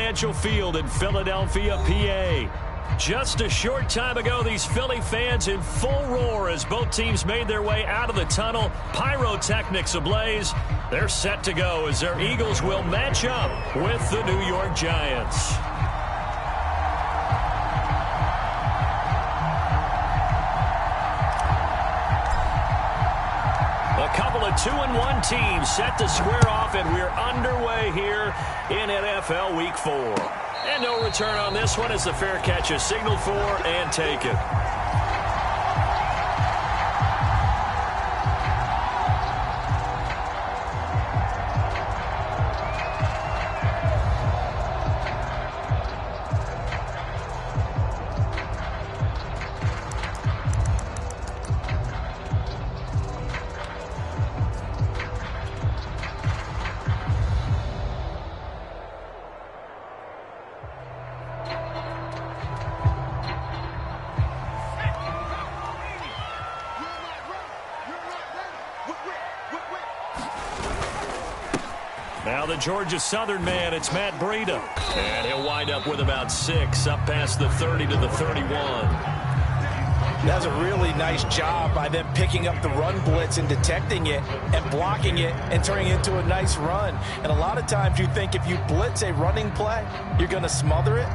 Financial Field in Philadelphia, PA. Just a short time ago, these Philly fans in full roar as both teams made their way out of the tunnel. Pyrotechnics ablaze. They're set to go as their Eagles will match up with the New York Giants. A couple of 2-1 teams set to square off, and we're underway here in NFL Week 4. And no return on this one as the fair catch is signaled for and taken. Now the Georgia Southern man, it's Matt Breida. And he'll wind up with about 6, up past the 30 to the 31. That's a really nice job by them picking up the run blitz and detecting it and blocking it and turning it into a nice run. And a lot of times you think if you blitz a running play, you're going to smother it.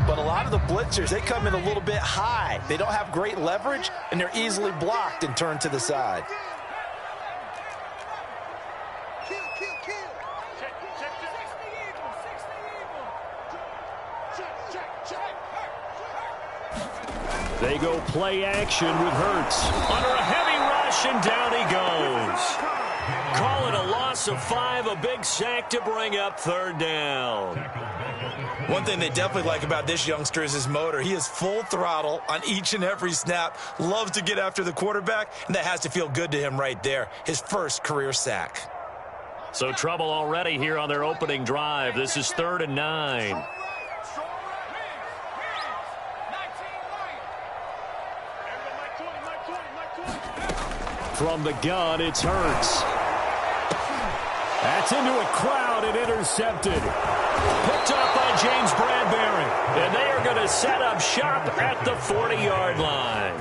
But a lot of the blitzers, they come in a little bit high. They don't have great leverage, and they're easily blocked and turned to the side. They go play action with Hurts. Under a heavy rush, and down he goes. Call it a loss of 5, a big sack to bring up 3rd down. One thing they definitely like about this youngster is his motor. He is full throttle on each and every snap, loves to get after the quarterback, and that has to feel good to him right there. His first career sack. So trouble already here on their opening drive. This is 3rd and 9. From the gun, it's Hurts. That's into a crowd and intercepted. Picked up by James Bradbury. And they are going to set up shop at the 40-yard line.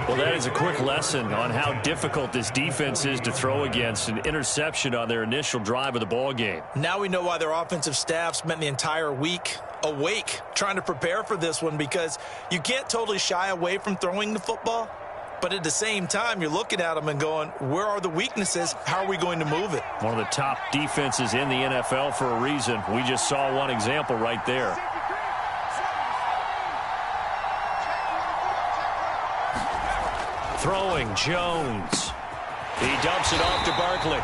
Well, that is a quick lesson on how difficult this defense is to throw against. An interception on their initial drive of the ball game. Now we know why their offensive staff spent the entire week awake trying to prepare for this one, because you can't totally shy away from throwing the football. But at the same time, you're looking at them and going, where are the weaknesses? How are we going to move it? One of the top defenses in the NFL for a reason. We just saw one example right there. Throwing, Jones. He dumps it off to Barkley.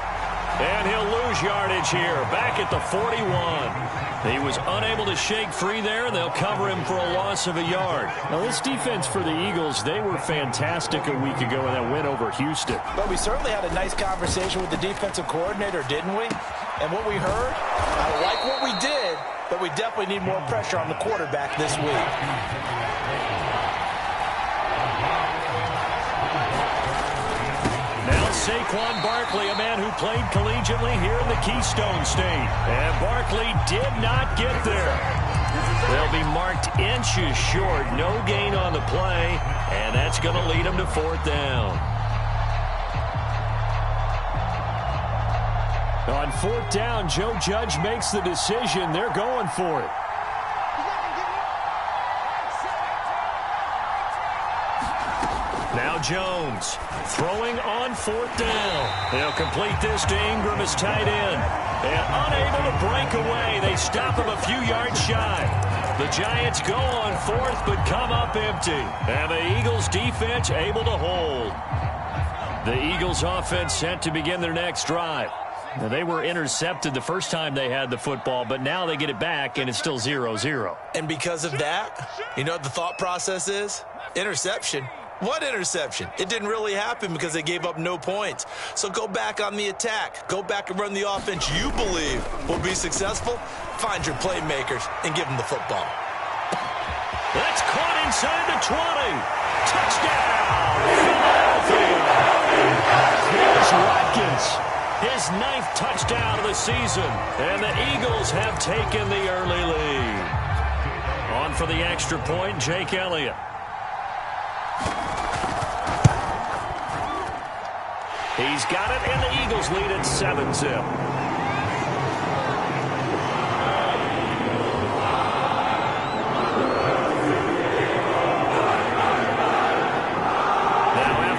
And he'll lose yardage here, back at the 41. He was unable to shake free there, and they'll cover him for a loss of a yard. Now, this defense for the Eagles, they were fantastic a week ago in that win over Houston. But we certainly had a nice conversation with the defensive coordinator, didn't we? And what we heard, I like what we did, but we definitely need more pressure on the quarterback this week. Saquon Barkley, a man who played collegiately here in the Keystone State. And Barkley did not get there. They'll be marked inches short. No gain on the play. And that's going to lead them to 4th down. On 4th down, Joe Judge makes the decision. They're going for it. Now Jones throwing on 4th down. They'll complete this to Ingram as tight end. And unable to break away, they stop him a few yards shy. The Giants go on 4th but come up empty. And the Eagles defense able to hold. The Eagles offense set to begin their next drive. Now, they were intercepted the first time they had the football, but now they get it back and it's still 0-0. And because of that, you know what the thought process is? Interception. What interception? It didn't really happen because they gave up no points. So go back on the attack. Go back and run the offense you believe will be successful. Find your playmakers and give them the football. That's caught inside the 20. Touchdown, Philadelphia. Here's Watkins. His 9th touchdown of the season. And the Eagles have taken the early lead. for the extra point, Jake Elliott. He's got it, and the Eagles lead at 7-0.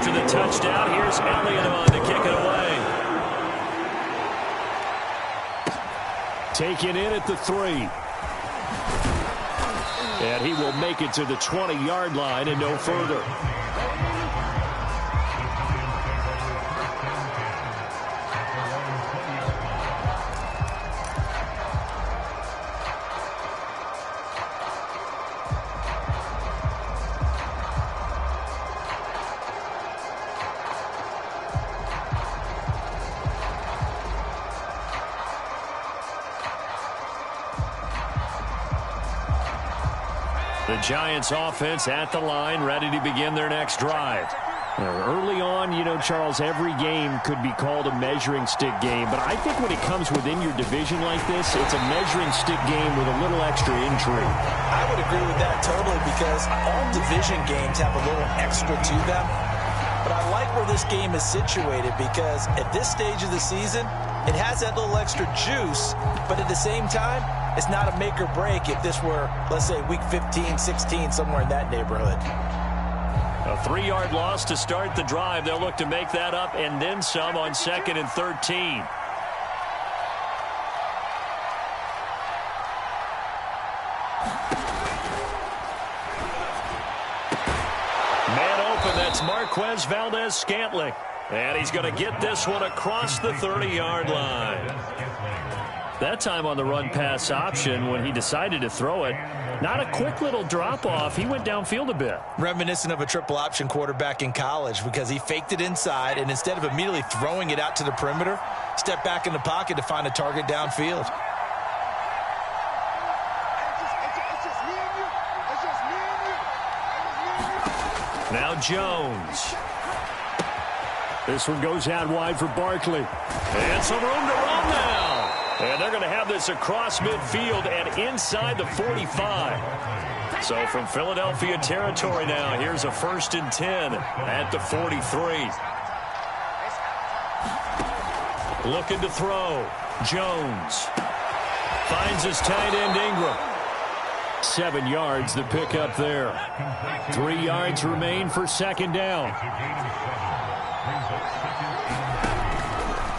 The touchdown. Here's Elliott on to kick it away. Taken in at the 3. And he will make it to the 20-yard line and no further. The Giants offense at the line, ready to begin their next drive. Early on, you know, Charles, every game could be called a measuring stick game, but I think when it comes within your division like this, it's a measuring stick game with a little extra intrigue. I would agree with that totally, because all division games have a little extra to them. But I like where this game is situated, because at this stage of the season, it has that little extra juice, but at the same time, it's not a make or break if this were, let's say, week 15, 16, somewhere in that neighborhood. A 3-yard loss to start the drive. They'll look to make that up and then some on 2nd and 13. Man open, that's Marquez Valdez-Scantling. And he's going to get this one across the 30-yard line. That time on the run-pass option, when he decided to throw it, not a quick little drop-off. He went downfield a bit. Reminiscent of a triple option quarterback in college, because he faked it inside, and instead of immediately throwing it out to the perimeter, stepped back in the pocket to find a target downfield. Now Jones. This one goes out wide for Barkley. And some room to run now. And they're going to have this across midfield and inside the 45. So from Philadelphia territory now, here's a 1st and 10 at the 43. Looking to throw. Jones finds his tight end Ingram. 7 yards the pick up there. 3 yards remain for 2nd down.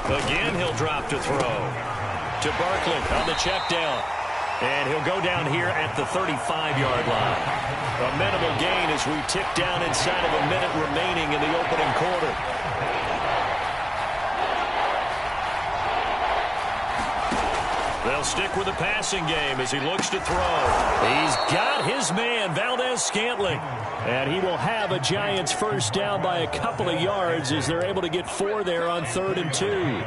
Again, he'll drop to throw. To Barkley on the check down. And he'll go down here at the 35-yard line. A minimal gain as we tick down inside of a minute remaining in the opening quarter. They'll stick with the passing game as he looks to throw. He's got his man, Valdez-Scantling. And he will have a Giants 1st down by a couple of yards as they're able to get 4 there on 3rd and 2.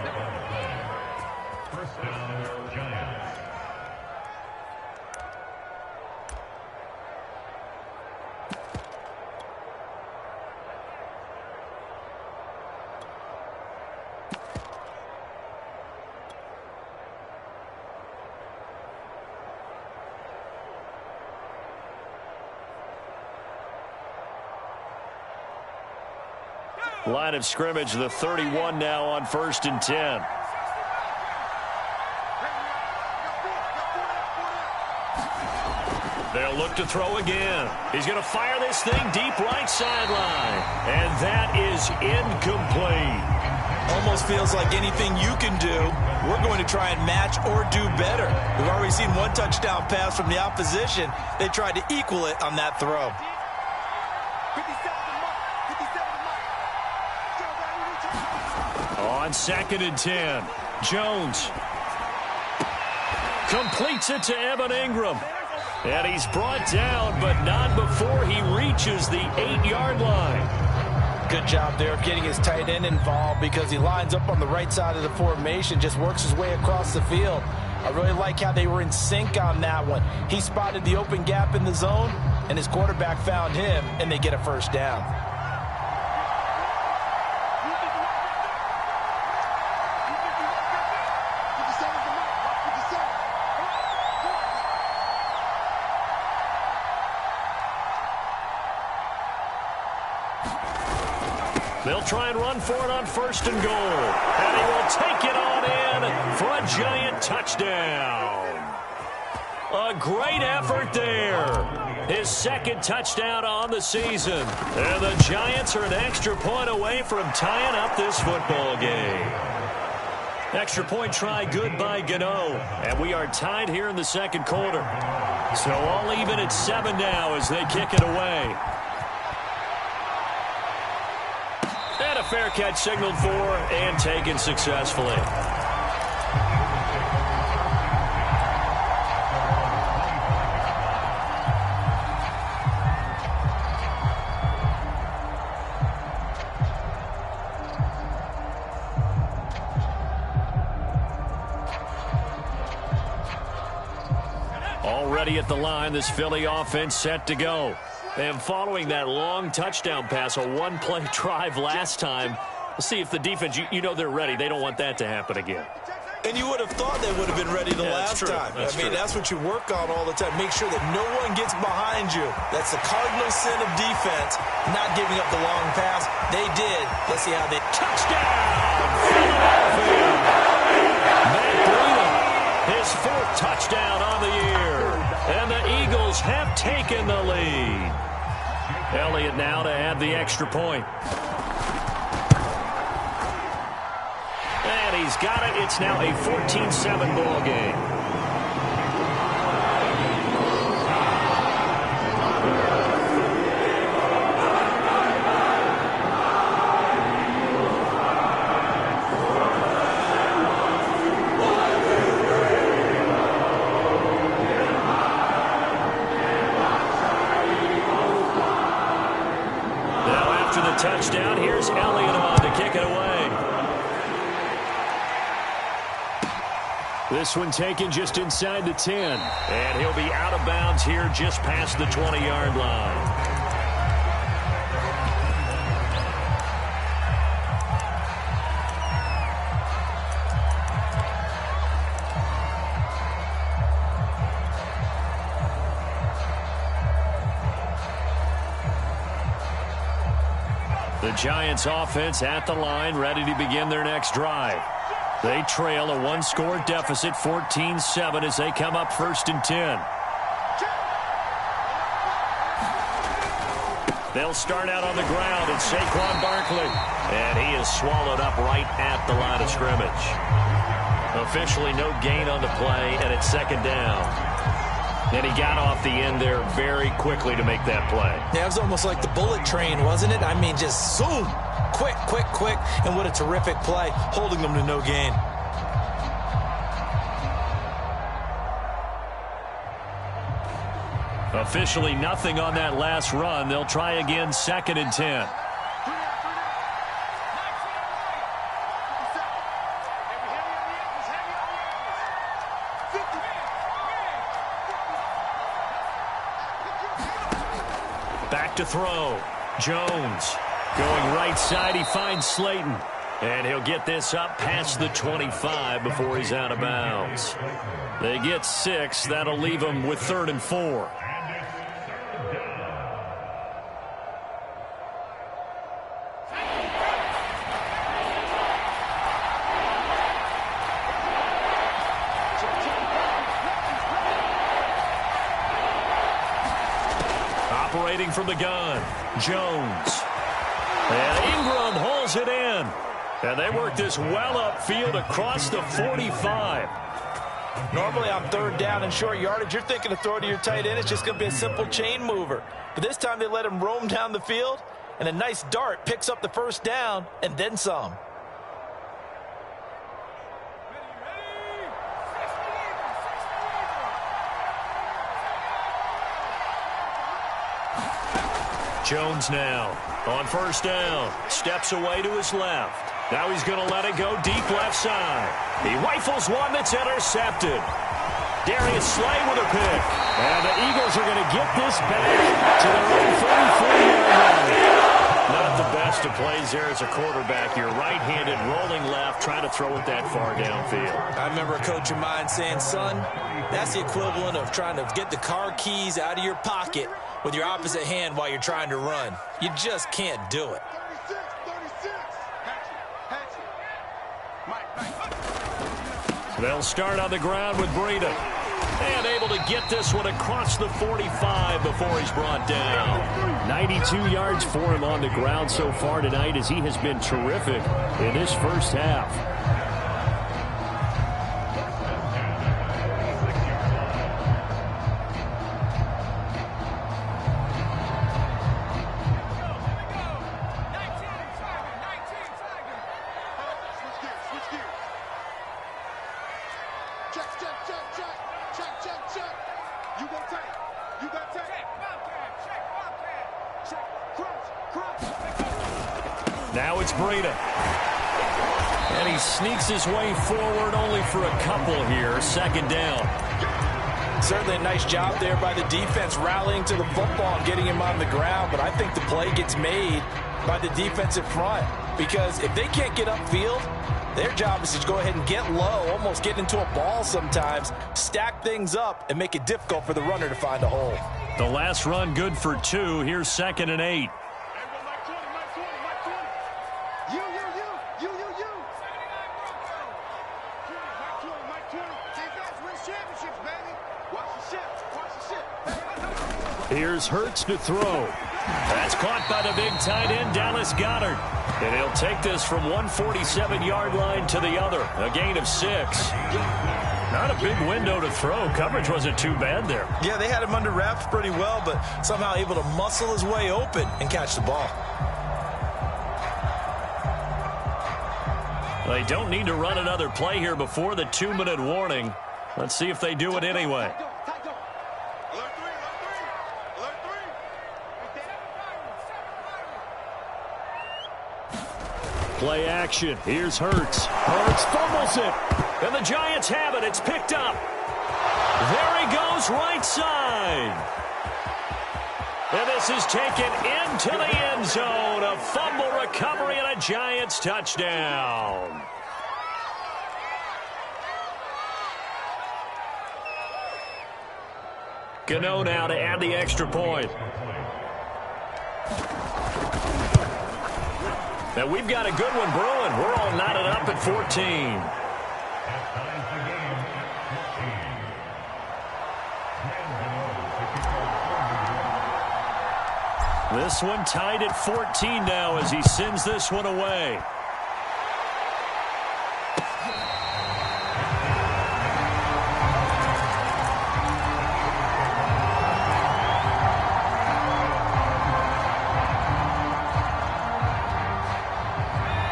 Line of scrimmage, the 31 now on 1st and 10. They'll look to throw again. He's going to fire this thing deep right sideline. And that is incomplete. Almost feels like anything you can do, we're going to try and match or do better. We've already seen one touchdown pass from the opposition. They tried to equal it on that throw. On 2nd and 10, Jones completes it to Evan Ingram. And he's brought down, but not before he reaches the 8-yard line. Good job there of getting his tight end involved, because he lines up on the right side of the formation, just works his way across the field. I really like how they were in sync on that one. He spotted the open gap in the zone, and his quarterback found him, and they get a 1st down. They'll try and run for it on 1st and goal. And he will take it on in for a giant touchdown. A great effort there. His 2nd touchdown on the season. And the Giants are an extra point away from tying up this football game. Extra point try good by Gano. And we are tied here in the 2nd quarter. So all even at 7 now as they kick it away. And a fair catch signaled for and taken successfully. Already at the line, this Philly offense set to go. And following that long touchdown pass, a 1-play drive last time, let's see if the defense, you know they're ready. They don't want that to happen again. And you would have thought they would have been ready the last time. That's what you work on all the time. Make sure that no one gets behind you. That's the cardinal sin of defense, not giving up the long pass. They did. Let's see how they... Touchdown! Philadelphia! Matt Breida, his 4th touchdown on the year. And the Eagles have taken the lead. Elliott now to add the extra point. And he's got it. It's now a 14-7 ball game. Touchdown. Here's Elliott on to kick it away. This one taken just inside the 10. And he'll be out of bounds here just past the 20-yard line. The Giants offense at the line, ready to begin their next drive. They trail a 1-score deficit, 14-7, as they come up 1st and 10. They'll start out on the ground. It's Saquon Barkley. And he is swallowed up right at the line of scrimmage. Officially no gain on the play, and it's 2nd down. And he got off the end there very quickly to make that play. Yeah, it was almost like the bullet train, wasn't it? I mean, just zoom. Quick, quick, quick. And what a terrific play, holding them to no gain. Officially nothing on that last run. They'll try again, 2nd and 10. Back to throw. Jones going right side. He finds Slayton. And he'll get this up past the 25 before he's out of bounds. They get 6. That'll leave them with 3rd and 4. Operating from the gun, Jones. And Ingram holds it in. And they work this well upfield across the 45. Normally on 3rd down and short yardage, you're thinking of throw to your tight end. It's just going to be a simple chain mover. But this time they let him roam down the field, and a nice dart picks up the 1st down and then some. Jones now on 1st down. Steps away to his left. Now he's going to let it go deep left side. He rifles one that's intercepted. Darius Slay with a pick. And the Eagles are going to get this back to their own 44-yard line. Not the best of plays there as a quarterback. You're right-handed, rolling left, trying to throw it that far downfield. I remember a coach of mine saying, son, that's the equivalent of trying to get the car keys out of your pocket with your opposite hand while you're trying to run. You just can't do it. They'll start on the ground with Breida. And able to get this one across the 45 before he's brought down. 92 yards for him on the ground so far tonight as he has been terrific in this first half. Now it's Breida. And he sneaks his way forward only for a couple here. Second down. Certainly a nice job there by the defense rallying to the football and getting him on the ground. But I think the play gets made by the defensive front. Because if they can't get upfield, their job is to go ahead and get low, almost get into a ball sometimes, stack things up, and make it difficult for the runner to find a hole. The last run good for 2. Here's 2nd and 8. Here's Hurts to throw. That's caught by the big tight end, Dallas Goedert. And he'll take this from 147-yard line to the other. A gain of 6. Not a big window to throw. Coverage wasn't too bad there. Yeah, they had him under wraps pretty well, but somehow able to muscle his way open and catch the ball. They don't need to run another play here before the 2-minute warning. Let's see if they do it anyway. Play action. Here's Hurts. Hurts fumbles it. And the Giants have it. It's picked up. There he goes, right side. And this is taken into the end zone. A fumble recovery and a Giants touchdown. Gano now to add the extra point. Now we've got a good one brewing. We're all knotted up at 14. This one tied at 14 now as he sends this one away.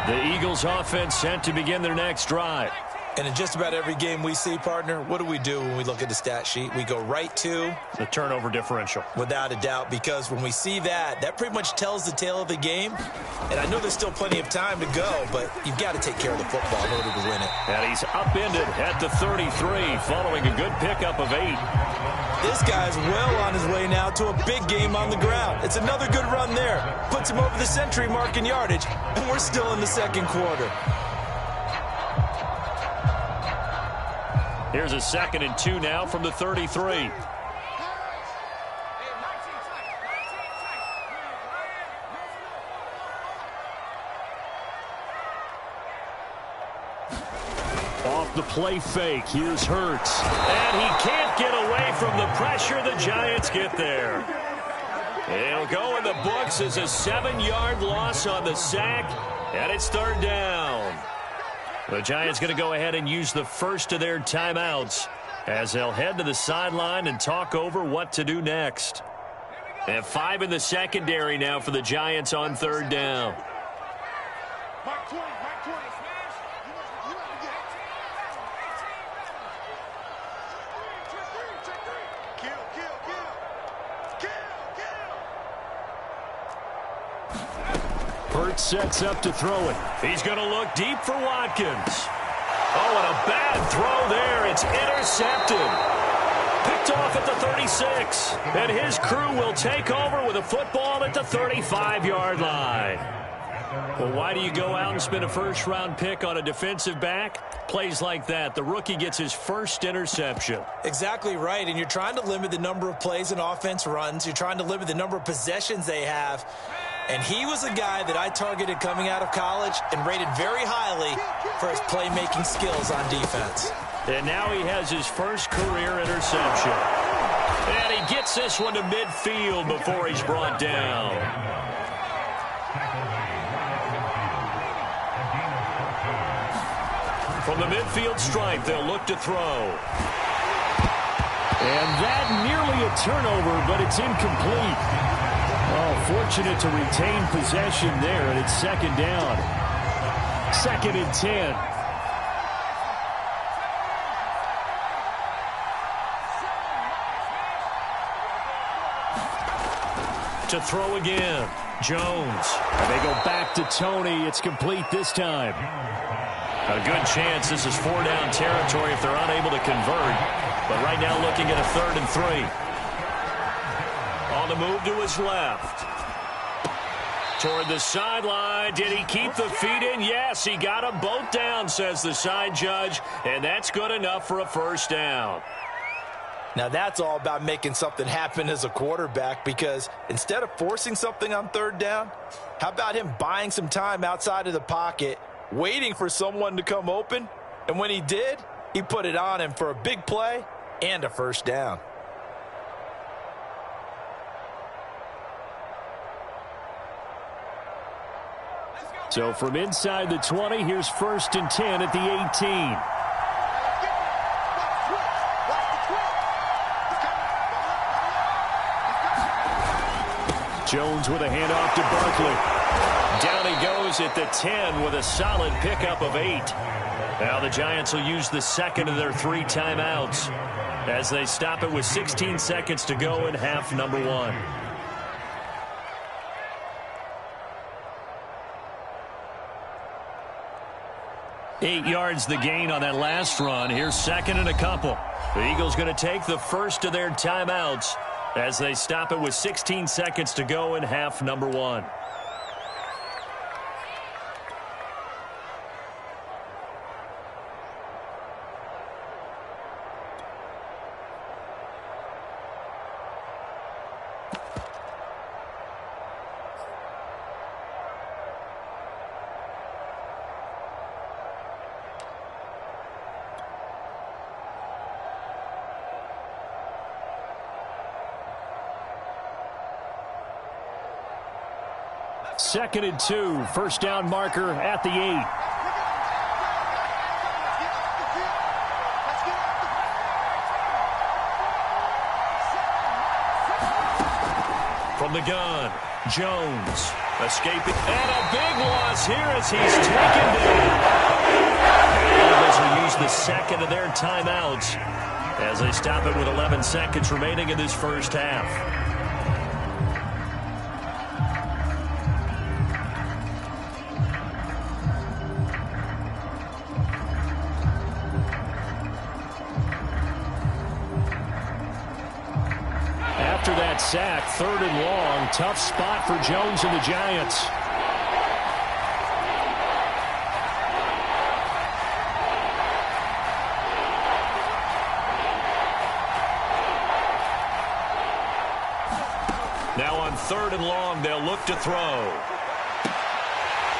The Eagles offense set to begin their next drive. And in just about every game we see, partner, what do we do when we look at the stat sheet? We go right to the turnover differential. Without a doubt, because when we see that, that pretty much tells the tale of the game. And I know there's still plenty of time to go, but you've got to take care of the football in order to win it. And he's upended at the 33 following a good pickup of 8. This guy's well on his way now to a big game on the ground. It's another good run there. Puts him over the century mark in yardage, and we're still in the second quarter. Here's a 2nd and 2 now from the 33. Off the play fake, here's Hurts. And he can't get away from the pressure. The Giants get there. It'll go in the books as a 7-yard loss on the sack, and it's 3rd down. The Giants going to go ahead and use the first of their timeouts as they'll head to the sideline and talk over what to do next. They have 5 in the secondary now for the Giants on 3rd down. Hurts sets up to throw it. He's going to look deep for Watkins. Oh, and a bad throw there. It's intercepted. Picked off at the 36. And his crew will take over with a football at the 35-yard line. Well, why do you go out and spend a first-round pick on a defensive back? Plays like that. The rookie gets his first interception. Exactly right, and you're trying to limit the number of plays an offense runs. You're trying to limit the number of possessions they have. And he was a guy that I targeted coming out of college and rated very highly for his playmaking skills on defense. And now he has his first career interception. And he gets this one to midfield before he's brought down. From the midfield stripe, they'll look to throw. And that nearly a turnover, but it's incomplete. Oh, fortunate to retain possession there, and it's second down. 2nd and 10. To throw again, Jones. And they go back to Tony. It's complete this time. A good chance this is 4-down territory if they're unable to convert. But right now looking at a 3rd and 3. On the move to his left. Toward the sideline. Did he keep the feet in? Yes, he got them both down, says the side judge. And that's good enough for a 1st down. Now that's all about making something happen as a quarterback, because instead of forcing something on 3rd down, how about him buying some time outside of the pocket, waiting for someone to come open, and when he did, he put it on him for a big play and a 1st down. So from inside the 20, here's 1st and 10 at the 18. Jones with a handoff to Barkley. Down he goes at the 10 with a solid pickup of 8. Now the Giants will use the 2nd of their 3 timeouts as they stop it with 16 seconds to go in half number 1. Eight yards the gain on that last run. Here's 2nd and a couple. The Eagles going to take the 1st of their timeouts as they stop it with 16 seconds to go in half number 1. Second and 2, 1st down marker at the 8. From the gun, Jones escaping, and a big loss here as he's taken down. The Eagles will use the 2nd of their timeouts as they stop it with 11 seconds remaining in this 1st half. Sack, 3rd and long. Tough spot for Jones and the Giants. Now on 3rd and long, they'll look to throw.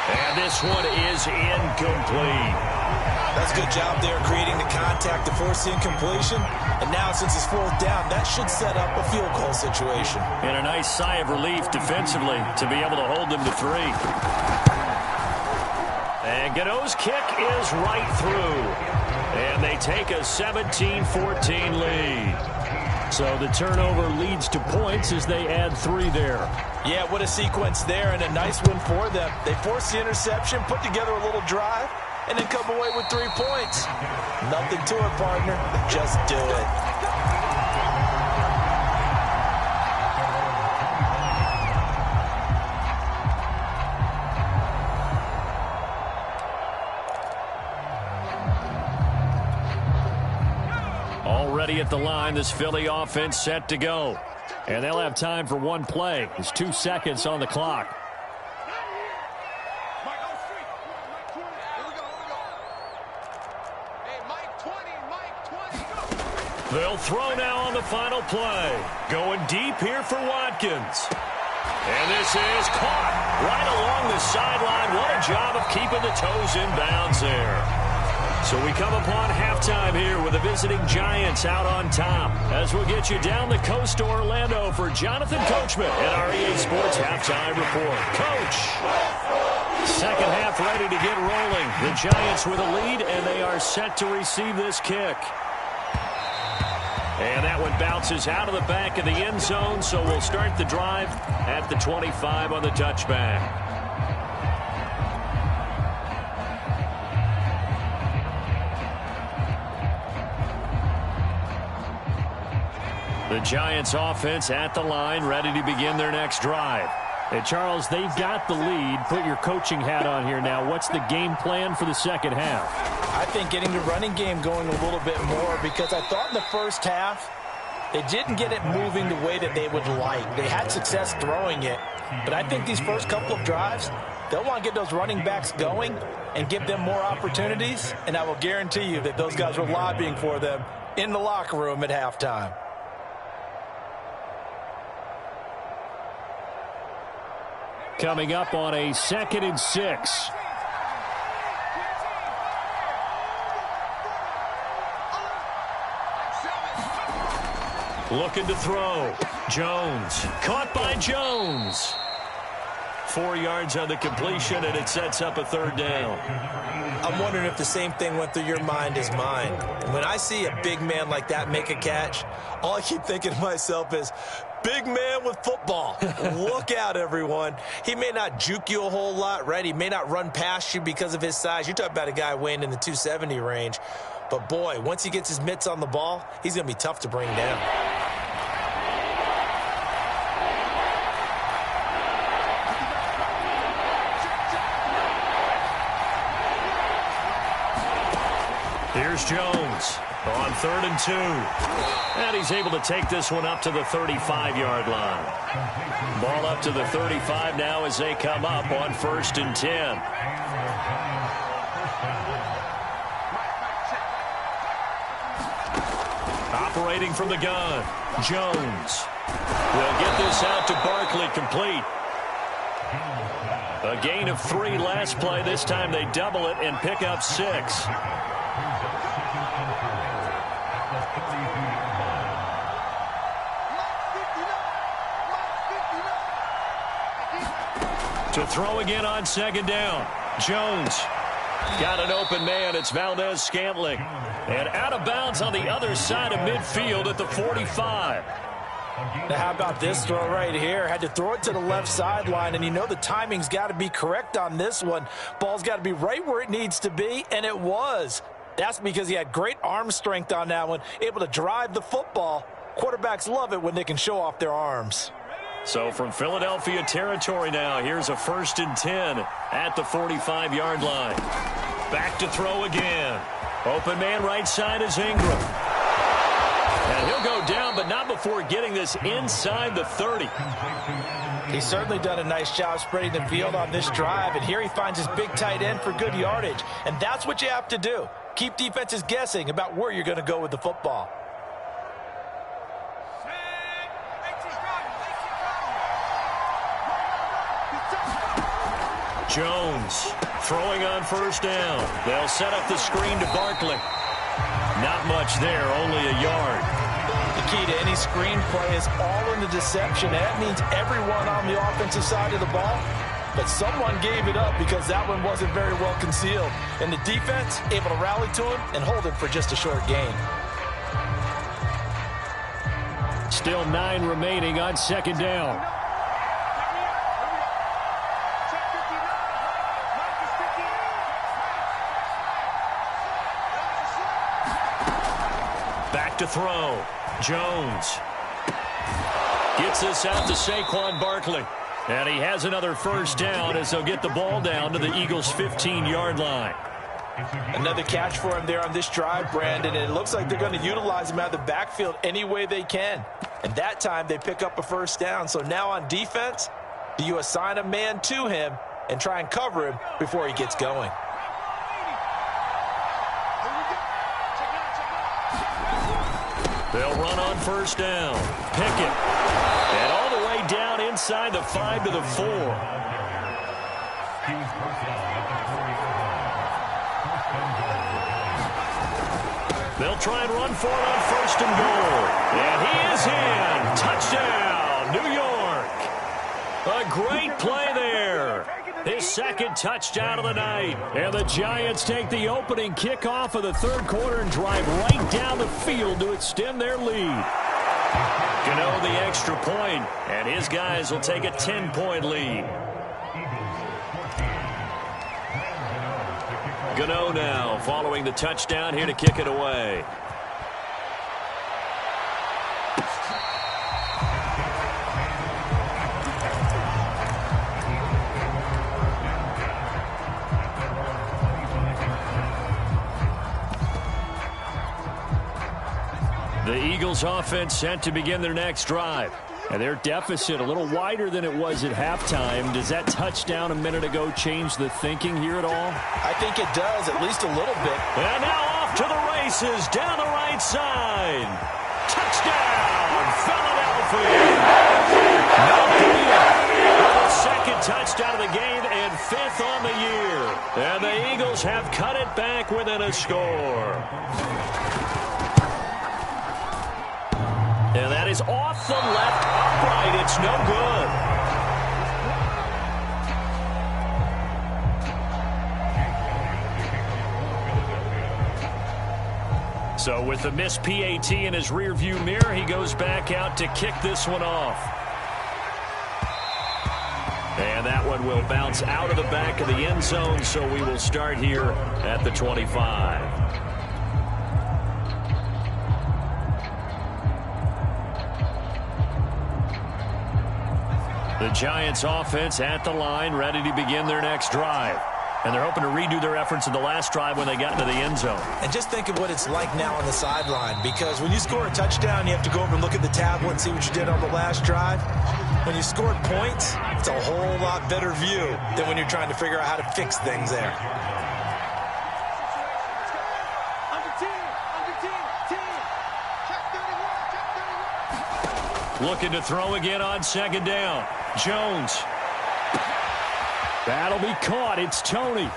And this one is incomplete. That's a good job there creating the contact to force the incompletion. And now since it's 4th down, that should set up a field goal situation. And a nice sigh of relief defensively to be able to hold them to 3. And Gano's kick is right through. And they take a 17-14 lead. So the turnover leads to points as they add 3 there. Yeah, what a sequence there, and a nice win for them. They forced the interception, put together a little drive, and then come away with 3 points. Nothing to it, partner. Just do it. Already at the line, this Philly offense set to go. And they'll have time for 1 play. There's 2 seconds on the clock. They'll throw now on the final play. Going deep here for Watkins. And this is caught right along the sideline. What a job of keeping the toes in bounds there. So we come upon halftime here with the visiting Giants out on top. As we'll get you down the coast to Orlando for Jonathan Coachman at our EA Sports Halftime Report. Coach! Second half ready to get rolling. The Giants with a lead, and they are set to receive this kick. And that one bounces out of the back of the end zone, so we'll start the drive at the 25 on the touchback. The Giants offense at the line, ready to begin their next drive. Hey, Charles, they've got the lead. Put your coaching hat on here now. What's the game plan for the second half? I think getting the running game going a little bit more, because I thought in the first half they didn't get it moving the way that they would like. They had success throwing it, but I think these first couple of drives, they'll want to get those running backs going and give them more opportunities, and I will guarantee you that those guys were lobbying for them in the locker room at halftime. Coming up on a 2nd and 6. Looking to throw. Jones. Caught by Jones. 4 yards on the completion, and it sets up a 3rd down. I'm wondering if the same thing went through your mind as mine. When I see a big man like that make a catch, all I keep thinking to myself is, big man with football. Look out, everyone. He may not juke you a whole lot, right? He may not run past you because of his size. You're talking about a guy weighing in the 270 range. But, boy, once he gets his mitts on the ball, he's going to be tough to bring down. Here's Jones on 3rd and 2. And he's able to take this one up to the 35-yard line. Ball up to the 35 now as they come up on 1st and 10. Operating from the gun, Jones. Will get this out to Barkley, complete. A gain of 3 last play. This time they double it and pick up 6. To throw again on 2nd down. Jones got an open man. It's Valdez-Scantling. And out of bounds on the other side of midfield at the 45. Now, how about this throw right here? Had to throw it to the left sideline, and you know the timing's got to be correct on this one. Ball's got to be right where it needs to be, and it was. That's because he had great arm strength on that one, able to drive the football. Quarterbacks love it when they can show off their arms. So from Philadelphia territory now, here's a 1st and 10 at the 45-yard line. Back to throw again. Open man right side is Ingram. And he'll go down, but not before getting this inside the 30. He's certainly done a nice job spreading the field on this drive, and here he finds his big tight end for good yardage. And that's what you have to do. Keep defenses guessing about where you're going to go with the football. Jones throwing on 1st down. They'll set up the screen to Barkley. Not much there, only a yard. The key to any screen play is all in the deception. That means everyone on the offensive side of the ball, but someone gave it up because that one wasn't very well concealed. And the defense able to rally to him and hold it for just a short gain. Still 9 remaining on 2nd down. Back to throw. Jones gets this out to Saquon Barkley. And he has another 1st down as they'll get the ball down to the Eagles' 15-yard line. Another catch for him there on this drive, Brandon. And it looks like they're going to utilize him out of the backfield any way they can. And that time they pick up a 1st down. So now on defense, do you assign a man to him and try and cover him before he gets going? They'll run on 1st down. Pickett. And all the way down inside the 5 to the 4. They'll try and run for it on 1st and goal. And he is in. Touchdown, New York. A great play there. His 2nd touchdown of the night. And the Giants take the opening kickoff of the 3rd quarter and drive right down the field to extend their lead. Gano the extra point, and his guys will take a 10-point lead. Gano now following the touchdown here to kick it away. The Eagles offense set to begin their next drive. And their deficit a little wider than it was at halftime. Does that touchdown a minute ago change the thinking here at all? I think it does, at least a little bit. And now off to the races down the right side. Touchdown, Philadelphia. With a 2nd touchdown of the game and 5th on the year. And the Eagles have cut it back within a score. And that is off the left upright. It's no good. So with the missed PAT in his rearview mirror, he goes back out to kick this one off. And that one will bounce out of the back of the end zone, so we will start here at the 25. The Giants offense at the line, ready to begin their next drive. And they're hoping to redo their efforts in the last drive when they got into the end zone. And just think of what it's like now on the sideline, because when you score a touchdown, you have to go over and look at the tablet and see what you did on the last drive. When you scored points, it's a whole lot better view than when you're trying to figure out how to fix things there. Looking to throw again on 2nd down. Jones. That'll be caught. It's Tony.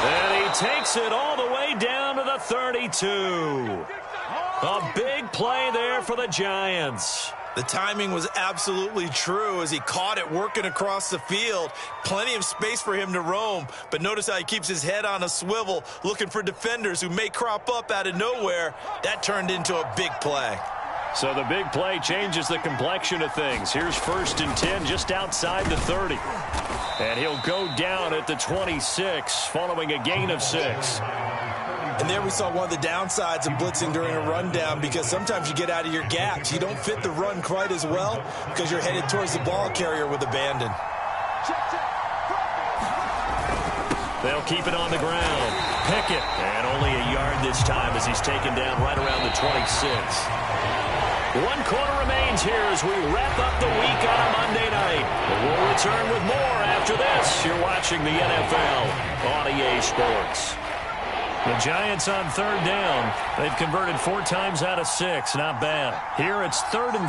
And he takes it all the way down to the 32. A big play there for the Giants. The timing was absolutely true as he caught it working across the field. Plenty of space for him to roam, but notice how he keeps his head on a swivel looking for defenders who may crop up out of nowhere. That turned into a big play. So the big play changes the complexion of things. Here's 1st and 10 just outside the 30. And he'll go down at the 26 following a gain of 6. And there we saw one of the downsides of blitzing during a rundown, because sometimes you get out of your gaps. You don't fit the run quite as well because you're headed towards the ball carrier with abandon. They'll keep it on the ground. Pickett, and only a yard this time as he's taken down right around the 26. 1 quarter remains here as we wrap up the week on a Monday night. We'll return with more after this. You're watching the NFL on EA Sports. The Giants on 3rd down. They've converted 4 times out of 6. Not bad. Here it's 3rd and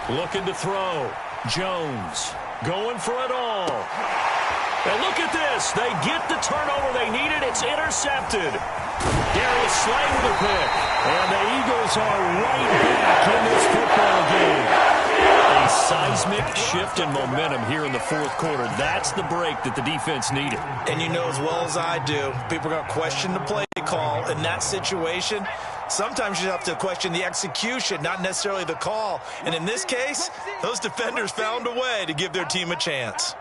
3. Looking to throw. Jones going for it all. And look at this. They get the turnover they needed. It's intercepted. Darius Slay with a pick. And the Eagles are right back in this football game. A seismic shift in momentum here in the 4th quarter. That's the break that the defense needed. And you know as well as I do, people are going to question the play call in that situation. Sometimes you have to question the execution, not necessarily the call. And in this case, those defenders found a way to give their team a chance.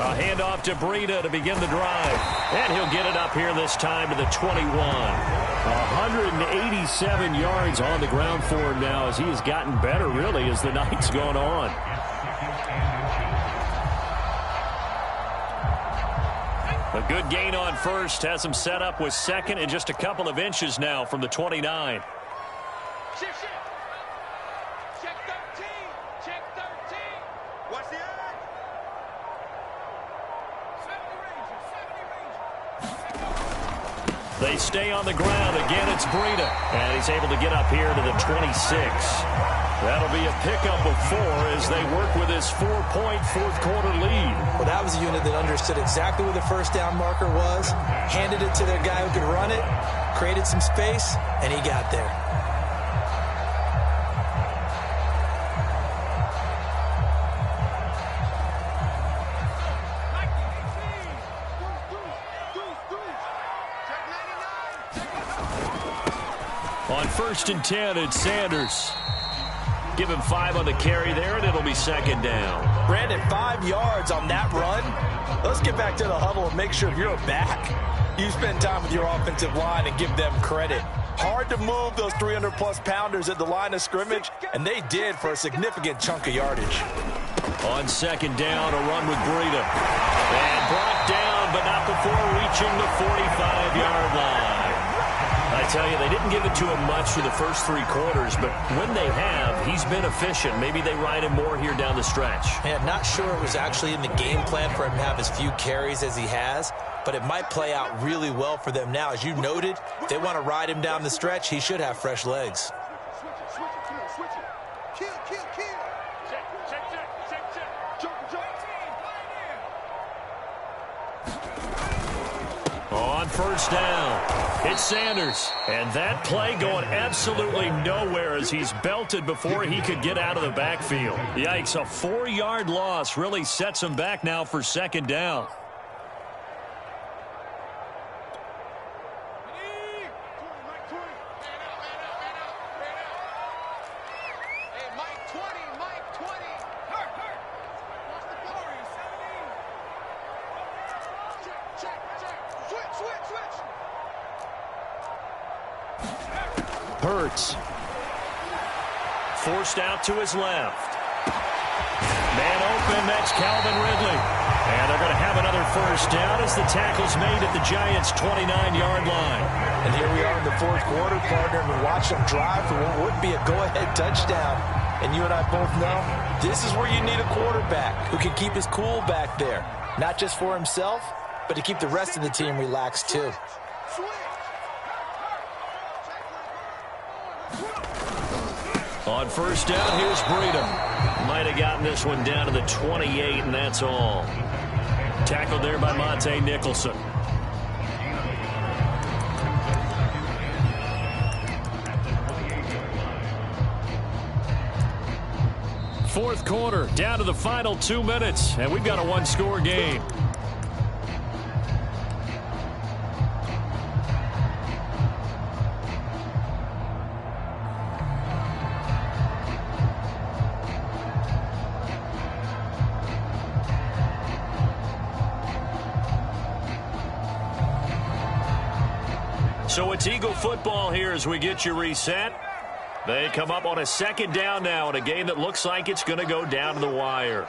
A handoff to Breida to begin the drive. And he'll get it up here this time to the 21. 187 yards on the ground for him now as he has gotten better, really, as the night's gone on. A good gain on 1st has him set up with 2nd and just a couple of inches now from the 29. Shift. Check 13. Check 13. Watch the eye. 70 Rangers. They stay on the ground. Again, it's Breida. And he's able to get up here to the 26. That'll be a pickup of 4 as they work with his 4-point fourth-quarter lead. Well, that was a unit that understood exactly where the first down marker was, handed it to their guy who could run it, created some space, and he got there. On 1st and 10, it's Sanders. Give him 5 on the carry there, and it'll be 2nd down. Brandon, 5 yards on that run. Let's get back to the huddle and make sure if you're back, you spend time with your offensive line and give them credit. Hard to move those 300-plus pounders at the line of scrimmage, and they did for a significant chunk of yardage. On 2nd down, a run with Breida. And brought down, but not before reaching the 45-yard line. I tell you, they didn't give it to him much for the first 3 quarters, but when they have, he's been efficient. Maybe they ride him more here down the stretch. And I'm not sure it was actually in the game plan for him to have as few carries as he has, but it might play out really well for them now. As you noted, if they want to ride him down the stretch, he should have fresh legs. On 1st down, it's Sanders. And that play going absolutely nowhere as he's belted before he could get out of the backfield. Yikes, a 4-yard loss really sets him back now for 2nd down. Hurts. Forced out to his left. Man open, that's Calvin Ridley. And they're going to have another 1st down as the tackle's made at the Giants' 29-yard line. And here we are in the 4th quarter, partner, and we watch them drive for what would be a go-ahead touchdown. And you and I both know this is where you need a quarterback who can keep his cool back there. Not just for himself, but to keep the rest of the team relaxed too. On 1st down, here's Breida. Might have gotten this one down to the 28, and that's all. Tackled there by Monte Nicholson. Fourth quarter, down to the final 2 minutes, and we've got a 1-score game. So it's Eagle football here as we get you reset. They come up on a 2nd down now in a game that looks like it's going to go down to the wire.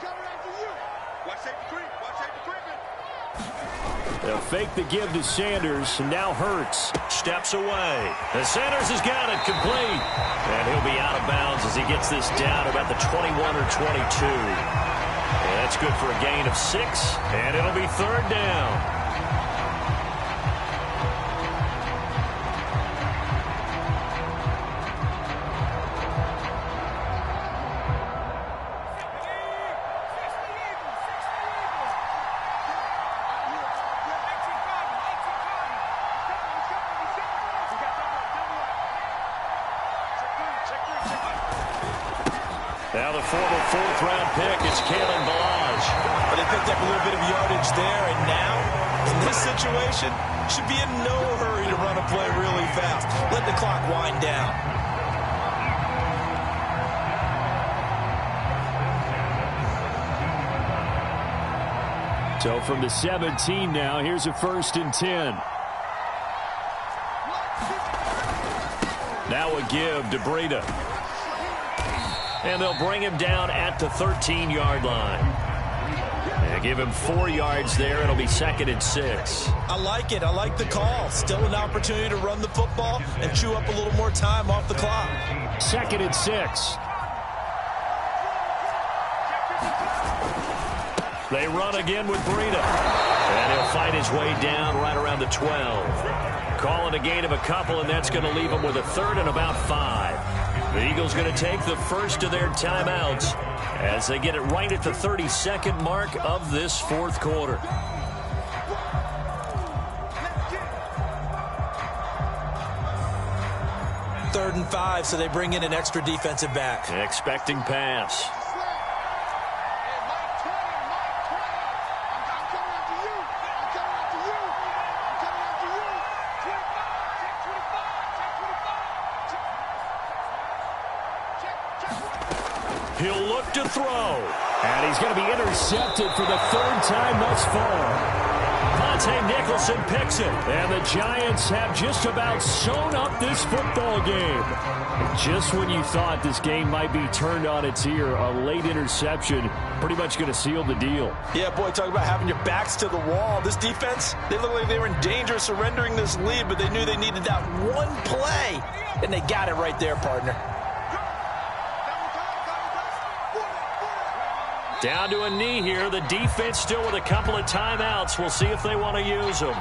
They'll fake the give to Sanders, and now Hurts steps away. And Sanders has got it complete. And he'll be out of bounds as he gets this down about the 21 or 22. And that's good for a gain of 6, and it'll be 3rd down. Now the former 4th-round pick, it's Kalen Balaj. But they picked up a little bit of yardage there, and now, in this situation, should be in no hurry to run a play really fast. Let the clock wind down. So from the 17 now, here's a 1st and 10. Now a give to Breida. And they'll bring him down at the 13-yard line. And give him 4 yards there. It'll be 2nd and 6. I like it. I like the call. Still an opportunity to run the football and chew up a little more time off the clock. 2nd and 6. They run again with Breida. And he'll fight his way down right around the 12. calling a gain of a couple, and that's going to leave them with a third and about 5. The Eagles going to take the first of their timeouts as they get it right at the 32nd mark of this fourth quarter. Third and 5, so they bring in an extra defensive back. Expecting pass. He'll look to throw. And he's going to be intercepted for the third time thus far. Monte Nicholson picks it. And the Giants have just about sewn up this football game. Just when you thought this game might be turned on its ear, a late interception pretty much going to seal the deal. Yeah, boy, talk about having your backs to the wall. This defense, they look like they were in danger of surrendering this lead, but they knew they needed that one play, and they got it right there, partner. Down to a knee here. The defense still with a couple of timeouts. We'll see if they want to use them.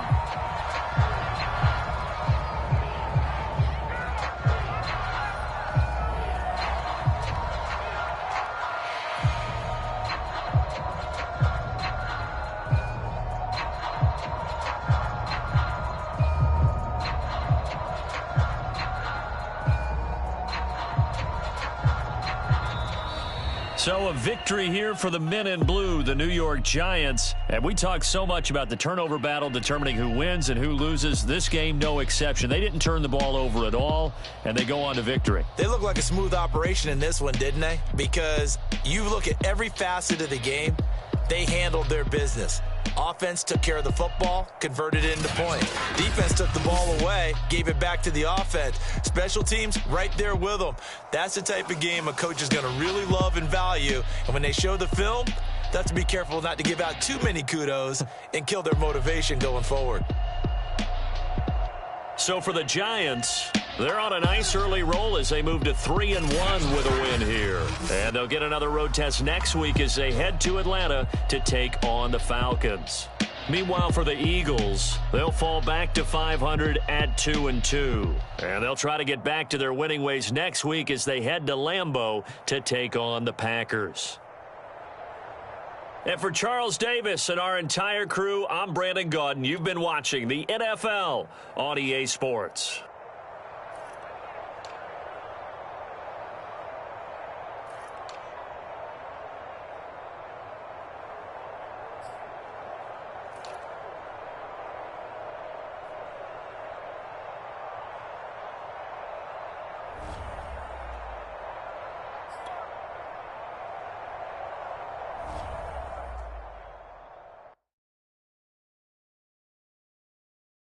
So a victory here for the men in blue, the New York Giants. And we talk so much about the turnover battle determining who wins and who loses. This game, no exception. They didn't turn the ball over at all, and they go on to victory. They look like a smooth operation in this one, didn't they? Because you look at every facet of the game, they handled their business. Offense took care of the football, converted it into points. Defense took the ball away, gave it back to the offense. Special teams, right there with them. That's the type of game a coach is going to really love and value. And when they show the film, they have to be careful not to give out too many kudos and kill their motivation going forward. So for the Giants, they're on a nice early roll as they move to 3-1 with a win here. And they'll get another road test next week as they head to Atlanta to take on the Falcons. Meanwhile, for the Eagles, they'll fall back to 500 at 2-2. And they'll try to get back to their winning ways next week as they head to Lambeau to take on the Packers. And for Charles Davis and our entire crew, I'm Brandon Gaudin. You've been watching the NFL on EA Sports.